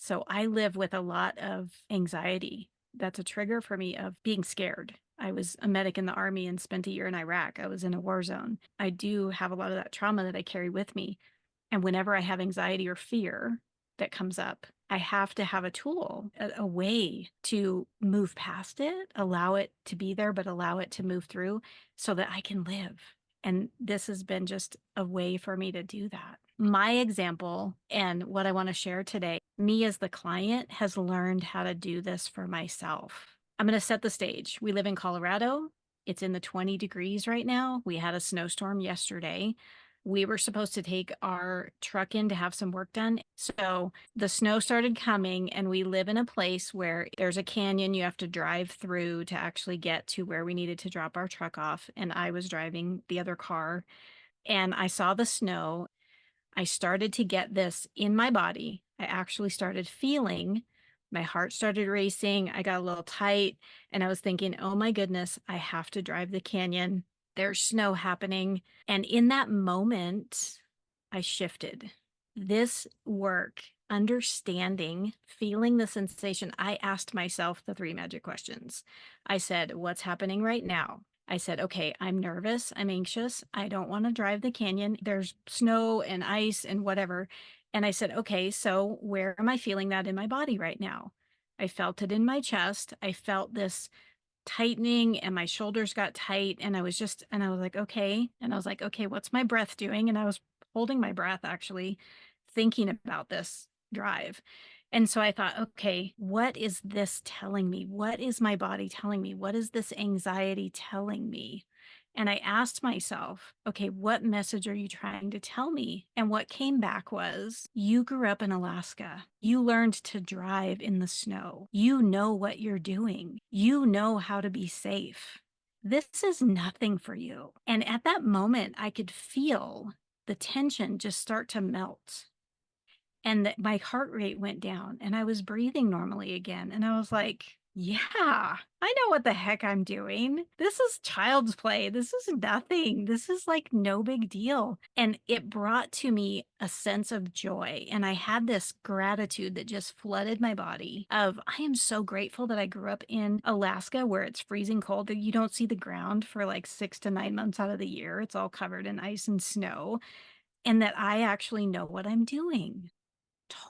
So I live with a lot of anxiety. That's a trigger for me of being scared. I was a medic in the army and spent a year in Iraq. I was in a war zone. I do have a lot of that trauma that I carry with me. And whenever I have anxiety or fear that comes up, I have to have a tool, a way to move past it, allow it to be there, but allow it to move through so that I can live. And this has been just a way for me to do that. My example and what I want to share today, me as the client has learned how to do this for myself. I'm going to set the stage. We live in Colorado. It's in the 20 degrees right now. We had a snowstorm yesterday. We were supposed to take our truck in to have some work done. So the snow started coming, and we live in a place where there's a canyon you have to drive through to actually get to where we needed to drop our truck off. And I was driving the other car, and I saw the snow. I started to get this in my body. I actually started feeling my heart started racing. I got a little tight, and I was thinking, oh my goodness, I have to drive the canyon. There's snow happening. And in that moment, I shifted. This work, understanding, feeling the sensation, I asked myself the three magic questions. I said, what's happening right now? I said, okay, I'm nervous. I'm anxious. I don't want to drive the canyon. There's snow and ice and whatever. And I said, okay, so where am I feeling that in my body right now? I felt it in my chest. I felt this tightening and my shoulders got tight. And I was like, okay. And I was like, okay, what's my breath doing? And I was holding my breath actually thinking about this drive. And so I thought, okay, what is this telling me? What is my body telling me? What is this anxiety telling me? And I asked myself, okay, what message are you trying to tell me? And what came back was, you grew up in Alaska. You learned to drive in the snow. You know what you're doing. You know how to be safe. This is nothing for you. And at that moment, I could feel the tension just start to melt. And that my heart rate went down and I was breathing normally again. And I was like, yeah, I know what the heck I'm doing. This is child's play. This is nothing. This is like no big deal. And it brought to me a sense of joy. And I had this gratitude that just flooded my body of, I am so grateful that I grew up in Alaska where it's freezing cold. You don't see the ground for like 6 to 9 months out of the year. It's all covered in ice and snow. And that I actually know what I'm doing.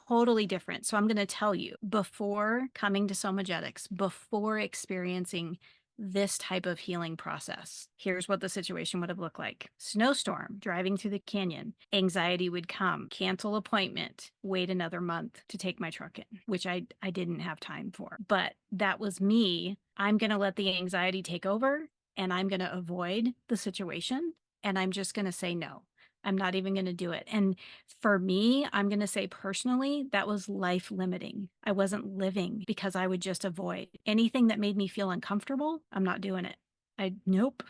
Totally different. So I'm going to tell you, before coming to Somagetics, before experiencing this type of healing process, here's what the situation would have looked like. Snowstorm, driving through the canyon, anxiety would come, cancel appointment, wait another month to take my truck in, which I didn't have time for. But that was me. I'm going to let the anxiety take over and I'm going to avoid the situation and I'm just going to say no. I'm not even going to do it. And for me, I'm going to say personally, that was life limiting. I wasn't living because I would just avoid anything that made me feel uncomfortable. I'm not doing it. Nope,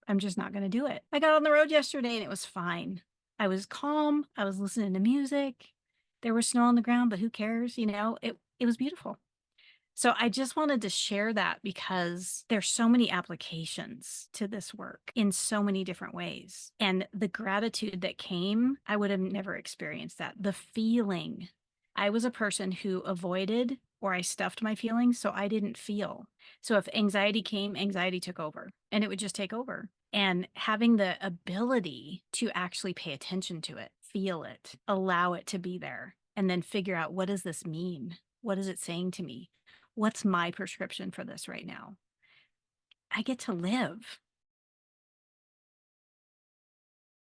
I'm just not going to do it. I got on the road yesterday and it was fine. I was calm. I was listening to music. There was snow on the ground, but who cares? It was beautiful. So I just wanted to share that because there's so many applications to this work in so many different ways. And the gratitude that came, I would have never experienced that. The feeling, I was a person who avoided or I stuffed my feelings, so I didn't feel. So if anxiety came, anxiety took over and it would just take over. And having the ability to actually pay attention to it, feel it, allow it to be there, and then figure out, what does this mean? What is it saying to me? What's my prescription for this right now? I get to live.